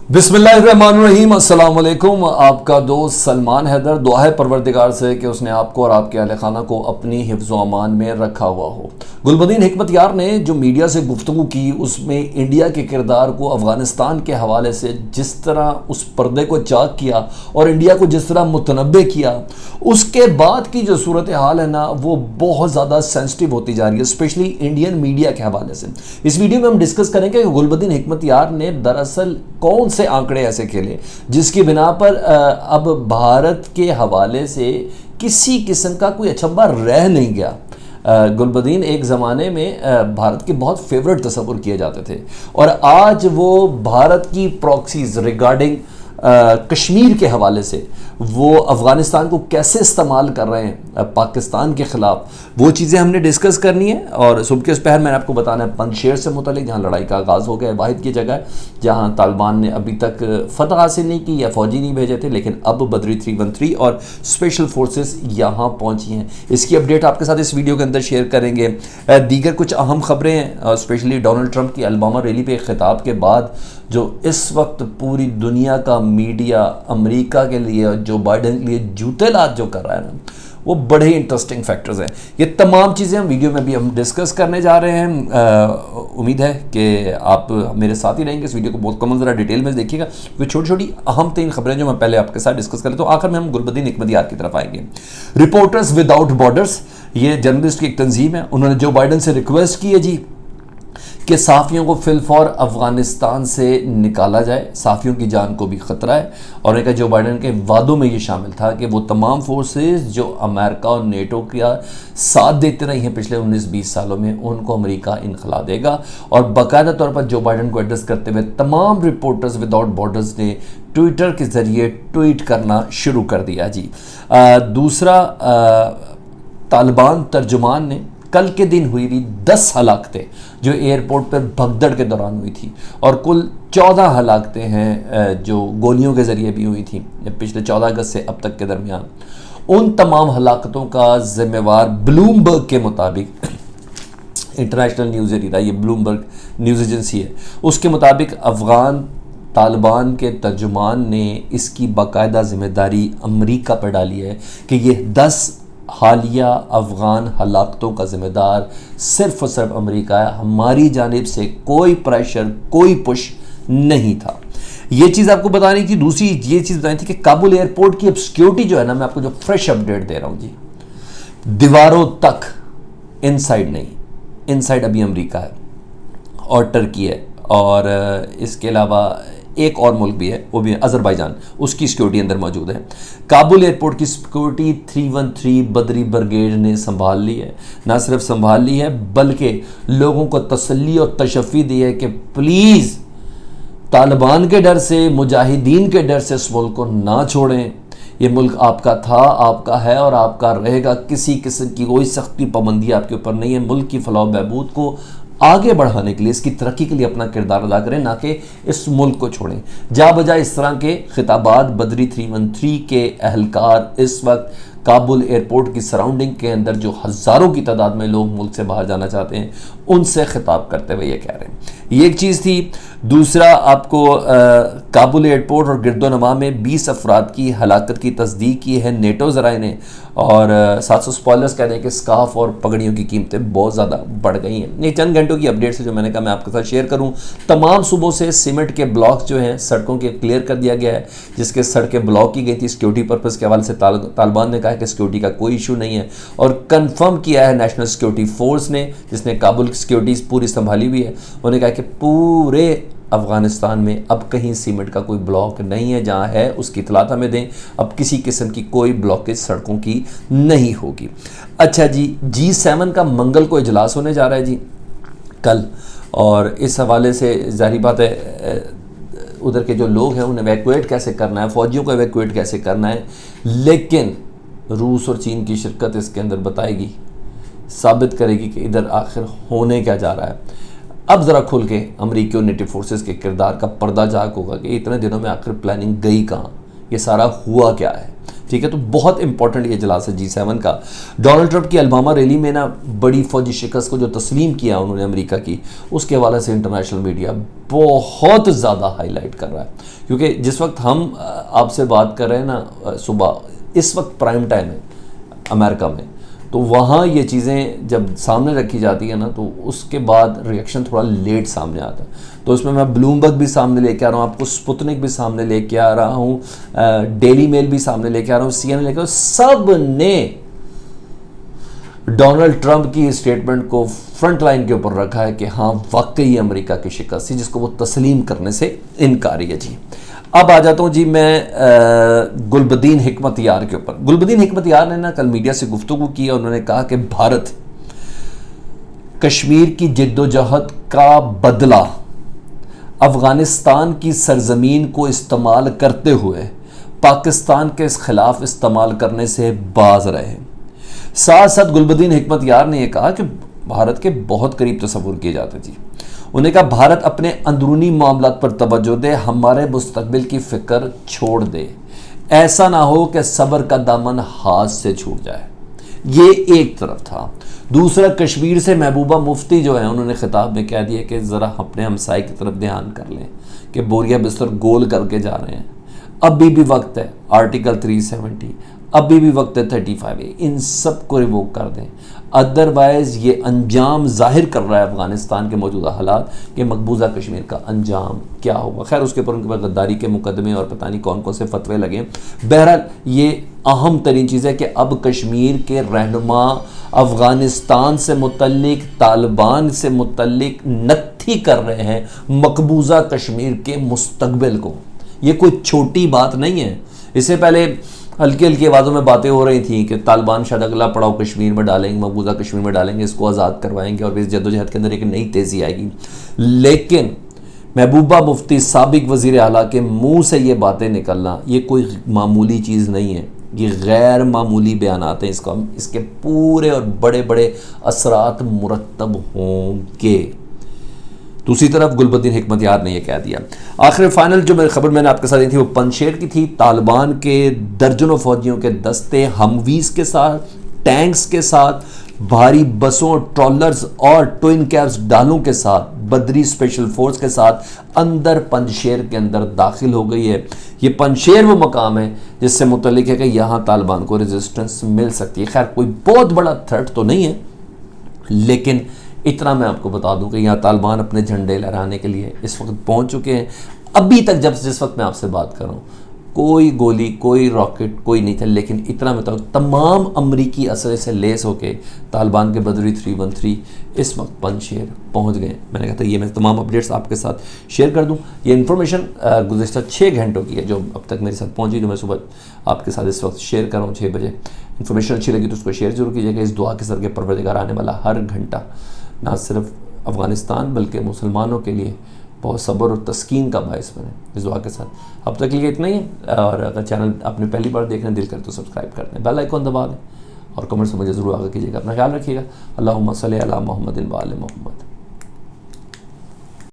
बिस्मिल्लाहिर्रहमानिर्रहीम, अस्सलाम वालेकुम। आपका दोस्त सलमान हैदर। दुआ है परवरदिगार से कि उसने आपको और आपके अहले खाना को अपनी हिफ्ज़ व अमान में रखा हुआ हो। गुलबदीन हिकमत यार ने जो मीडिया से गुफ्तगू की उसमें इंडिया के किरदार को अफ़गानिस्तान के हवाले से जिस तरह उस पर्दे को चाक किया और इंडिया को जिस तरह मुतनब्बे किया, उसके बाद की जो सूरत हाल है ना वो बहुत ज़्यादा सेंसिटिव होती जा रही है, स्पेशली इंडियन मीडिया के हवाले से। इस वीडियो में हम डिस्कस करेंगे कि गुलबदीन हिकमत यार ने दरअसल कौन से आंकड़े ऐसे खेले जिसकी बिना पर अब भारत के हवाले से किसी किस्म का कोई अचंभा रह नहीं गया। गुलबदीन एक ज़माने में भारत के बहुत फेवरेट तस्वुर किए जाते थे और आज वो भारत की प्रॉक्सीज रिगार्डिंग कश्मीर के हवाले से वो अफ़गानिस्तान को कैसे इस्तेमाल कर रहे हैं पाकिस्तान के ख़िलाफ़, वो चीज़ें हमने डिस्कस करनी है। और सुबह के पहर मैंने आपको बताना है पंजशेर से मुतल्लिक, जहाँ लड़ाई का आगाज़ हो गया है, वाहिद की जगह है जहाँ तालिबान ने अभी तक फतह हासिल नहीं की या फ़ौजी नहीं भेजे थे, लेकिन अब बदरी 313 और स्पेशल फोर्सेस यहाँ पहुँची हैं। इसकी अपडेट आपके साथ इस वीडियो के अंदर शेयर करेंगे। दीगर कुछ अहम ख़बरें हैं, स्पेशली डोनाल्ड ट्रंप की अलबामा रैली पे ख़िताब के बाद जो इस वक्त पूरी दुनिया का मीडिया अमेरिका के लिए और जो बाइडन के लिए जूते लात जो कर रहा है ना, वो बड़े ही इंटरेस्टिंग फैक्टर्स हैं। ये तमाम चीज़ें हम वीडियो में भी हम डिस्कस करने जा रहे हैं। उम्मीद है कि आप मेरे साथ ही रहेंगे, इस वीडियो को बहुत कम ज़रा डिटेल में देखिएगा क्योंकि छोटी छोटी अहम तीन खबरें जो मैं पहले आपके साथ डिस्कस करें तो आखिर में हम गुलबदीन हिकमत यार की तरफ आएंगे। रिपोर्टर्स विदाउट बॉर्डर्स, ये जर्नलिस्ट की एक तंजीम है, उन्होंने जो बाइडन से रिक्वेस्ट की है जी कि सहाफ़ियों को फिलफौर अफ़गानिस्तान से निकाला जाए, सहाफ़ियों की जान को भी ख़तरा है। और एक जो बाइडन के वादों में ये शामिल था कि वो तमाम फोर्सेस जो अमेरिका और नेटो का साथ देते रही हैं पिछले 19-20 सालों में, उनको अमेरिका इनखला देगा। और बाकायदा तौर पर जो बाइडन को एड्रेस करते हुए तमाम रिपोर्टर्स विदाउट बॉर्डर्स ने ट्विटर के ज़रिए ट्वीट करना शुरू कर दिया जी। दूसरा, तालिबान तर्जुमान ने कल के दिन हुई थी 10 हलाकतें जो एयरपोर्ट पर भगदड़ के दौरान हुई थी और कुल 14 हलाकतें हैं जो गोलियों के ज़रिए भी हुई थी पिछले 14 अगस्त से अब तक के दरमियान। उन तमाम हलाकतों का ज़िम्मेवार ब्लूमबर्ग के मुताबिक, इंटरनेशनल न्यूज़ एजेंसी, ये ब्लूमबर्ग न्यूज़ एजेंसी है, उसके मुताबिक अफ़गान तालिबान के तर्जुमान ने इसकी बाकायदा ज़िम्मेदारी अमेरिका पर डाली है कि ये 10 हालिया अफ़गान हलाकतों का ज़िम्मेदार सिर्फ़ और सिर्फ अमेरिका है, हमारी जानिब से कोई प्रेशर कोई पुश नहीं था। ये चीज़ आपको बतानी थी। दूसरी ये चीज़ बतानी थी कि काबुल एयरपोर्ट की अब सिक्योरिटी जो है ना, मैं आपको जो फ्रेश अपडेट दे रहा हूँ जी, दीवारों तक, इनसाइड नहीं, इनसाइड अभी अमेरिका है और टर्की है और इसके अलावा एक और मुल्क भी है, वो भी अज़रबैजान, उसकी सिक्योरिटी अंदर मौजूद है। काबुल एयरपोर्ट की सिक्योरिटी 313 बदरी ब्रिगेड ने संभाल ली है। ना सिर्फ संभाल ली है बल्कि लोगों को तसल्ली और तशफ़ी दी है कि प्लीज़ तालिबान के डर से, मुजाहिदीन के डर से इस मुल्क को ना छोड़ें। ये मुल्क आपका था, आपका है और आपका रहेगा। किसी किस्म की कोई सख्ती पाबंदी आपके ऊपर नहीं है। मुल्क की फलाह बहबूद को आगे बढ़ाने के लिए, इसकी तरक्की के लिए अपना किरदार अदा करें, ना कि इस मुल्क को छोड़ें। जा बजाय इस तरह के खिताबात बदरी 313 के अहलकार इस वक्त काबुल एयरपोर्ट की सराउंडिंग के अंदर जो हज़ारों की तादाद में लोग मुल्क से बाहर जाना चाहते हैं उनसे खिताब करते हुए ये कह रहे हैं। ये एक चीज़ थी। दूसरा, आपको काबुल एयरपोर्ट और गिरदोनमा में 20 अफराद की हलाकत की तस्दीक की है नेटो ज़राए ने। और 700 स्पॉयलर्स कह रहे हैं कि स्काफ और पगड़ियों की कीमतें बहुत ज़्यादा बढ़ गई हैं। ये चंद घंटों की अपडेट से जो मैंने कहा मैं आपके साथ शेयर करूं। तमाम सूबों से सीमेंट के ब्लॉक्स जो हैं सड़कों के क्लियर कर दिया गया है, जिसके सड़कें ब्लॉक की गई थी सिक्योरिटी पर्पज़ के हवाले से। तालिबान ने कहा कि सिक्योरिटी का कोई इशू नहीं है और कंफर्म किया है नेशनल सिक्योरिटी फोर्स ने, जिसने काबुल की सिक्योरिटी पूरी संभाली हुई है। उन्होंने कहा कि पूरे अफ़गानिस्तान में अब कहीं सीमेंट का कोई ब्लॉक नहीं है, जहाँ है उसकी इतलात हमें दें। अब किसी किस्म की कोई ब्लॉकेज सड़कों की नहीं होगी। अच्छा जी, G7 का मंगल को इजलास होने जा रहा है जी कल, और इस हवाले से जाहिर बात है उधर के जो लोग हैं उन्हें एवैक्यूएट कैसे करना है, फ़ौजियों को एवैक्यूएट कैसे करना है, लेकिन रूस और चीन की शिरकत इसके अंदर बताएगी, साबित करेगी कि इधर आखिर होने क्या जा रहा है। अब ज़रा खुल के अमरीकी और नेटिव फोर्सेस के किरदार का पर्दा झाक होगा कि इतने दिनों में आखिर प्लानिंग गई कहाँ, ये सारा हुआ क्या है, ठीक है। तो बहुत इंपॉर्टेंट ये इजलास है G7 का। डोनाल्ड ट्रंप की अलबामा रैली में ना बड़ी फौजी शिकस्त को जो तस्लीम किया उन्होंने अमेरिका की, उसके हवाले से इंटरनेशनल मीडिया बहुत ज़्यादा हाईलाइट कर रहा है, क्योंकि जिस वक्त हम आपसे बात कर रहे हैं ना सुबह, इस वक्त प्राइम टाइम है अमेरिका में, तो वहाँ ये चीज़ें जब सामने रखी जाती है ना तो उसके बाद रिएक्शन थोड़ा लेट सामने आता है। तो उसमें मैं ब्लूमबर्ग भी सामने लेके आ रहा हूँ, आपको स्पुतनिक भी सामने लेके आ रहा हूँ, डेली मेल भी सामने लेके आ रहा हूँ, CNN लेके, सब ने डोनाल्ड ट्रंप की स्टेटमेंट को फ्रंट लाइन के ऊपर रखा है कि हाँ वाकई अमेरिका की शिकस्त थी, जिसको वो तस्लीम करने से इनकारी है जी। अब आ जाता हूँ जी मैं गुलबदीन हिकमत यार के ऊपर। गुलबदीन हिकमत यार ने ना कल मीडिया से गुफ्तगू की और उन्होंने कहा कि भारत कश्मीर की जिद्दोजहद का बदला अफगानिस्तान की सरजमीन को इस्तेमाल करते हुए पाकिस्तान के खिलाफ इस्तेमाल करने से बाज रहे। साथ साथ गुलबदीन हिकमत यार ने यह कहा कि भारत के बहुत करीब तस्वुर किए जाते जी। उन्होंने कहा भारत अपने अंदरूनी मामलात पर तवज्जो दे, हमारे मुस्तकबिल की फिक्र छोड़ दे, ऐसा ना हो कि सब्र का दामन हाथ से छूट जाए। ये एक तरफ था। दूसरा, कश्मीर से महबूबा मुफ्ती जो है उन्होंने खिताब में कह दिया कि ज़रा अपने हमसाए की तरफ ध्यान कर लें कि बोरिया बिस्तर गोल करके जा रहे हैं, अभी भी वक्त है। आर्टिकल 370 अभी भी वक्त है, 35A, इन सब को रिवोक कर दें, अदरवाइज़ ये अंजाम जाहिर कर रहा है अफगानिस्तान के मौजूदा हालात कि मकबूजा कश्मीर का अंजाम क्या होगा। खैर उसके ऊपर उनके पास गद्दारी के मुकदमे और पता नहीं कौन कौन से फतवे लगे। बहरहाल ये अहम तरीन चीज़ है कि अब कश्मीर के रहनुमा अफगानिस्तान से मुतल्लिक, तालिबान से मुतल्लिक नत्थी कर रहे हैं मकबूजा कश्मीर के मुस्तकबिल को। ये कोई छोटी बात नहीं है। इससे पहले हल्की हल्की आवाज़ों में बातें हो रही थी कि तालिबान शायद अगला पड़ाव कश्मीर में डालेंगे, मकबूजा कश्मीर में डालेंगे, इसको आज़ाद करवाएंगे और इस जद्दोजहद के अंदर एक नई तेज़ी आएगी। लेकिन महबूबा मुफ्ती साबिक वज़ीर आला के मुंह से ये बातें निकलना ये कोई मामूली चीज़ नहीं है, ये गैर मामूली बयानात हैं। इसके पूरे और बड़े बड़े असरात मुरतब होंगे। दूसरी तरफ गुलबदीन हिकमत यार ने यह कह दिया। आखिर फाइनल जो मेरी खबर मैंने आपके साथ दी थी वो पंजशेर की थी। तालिबान के दर्जनों फौजियों के दस्ते हमवीज़ के साथ, टैंक्स के साथ, भारी बसों, ट्रॉलर्स और ट्विन कैब्स डालों के साथ, बदरी स्पेशल फोर्स के साथ अंदर पंजशेर के अंदर दाखिल हो गई है। ये पंजशेर वो मकाम है जिससे मुतल्लिक है कि यहाँ तालिबान को रेजिस्टेंस मिल सकती है। खैर कोई बहुत बड़ा थ्रेट तो नहीं है, लेकिन इतना मैं आपको बता दूं कि यहाँ तालिबान अपने झंडे लहराने के लिए इस वक्त पहुँच चुके हैं। अभी तक जिस वक्त मैं आपसे बात कर रहा हूँ कोई गोली, कोई रॉकेट, कोई नहीं था, लेकिन इतना मैं बताऊँ तमाम अमरीकी असले से लेस होके तालिबान के बदरी 313 इस वक्त पंजशेर पहुँच गए। मैंने कहा था ये मैं तमाम अपडेट्स आपके साथ शेयर कर दूँ। ये इन्फॉर्मेशन गुज़िश्ता 6 घंटों की है जो अब तक मेरे साथ पहुँची, जो मैं सुबह आपके साथ इस वक्त शेयर कर रहा हूँ 6 बजे। इन्फॉर्मेशन अच्छी लगी तो उसको शेयर जरूर कीजिएगा। इस दुआ के सर के परवरदिगार आने वाला हर घंटा ना सिर्फ अफ़गानिस्तान बल्कि मुसलमानों के लिए बहुत सब्र और तस्कीन का बायस बने, इस दुआ के साथ। अब तक के लिए इतना ही है, और अगर चैनल आपने पहली बार देखना दिल करे तो सब्सक्राइब कर दें, बेल आइकॉन दबा दें और कमेंट्स में मुझे ज़रूर आगे कीजिएगा। अपना ख्याल रखिएगा। अल्लाहुम्मा सल्ली अला मुहम्मदिन व आले मुहम्मद।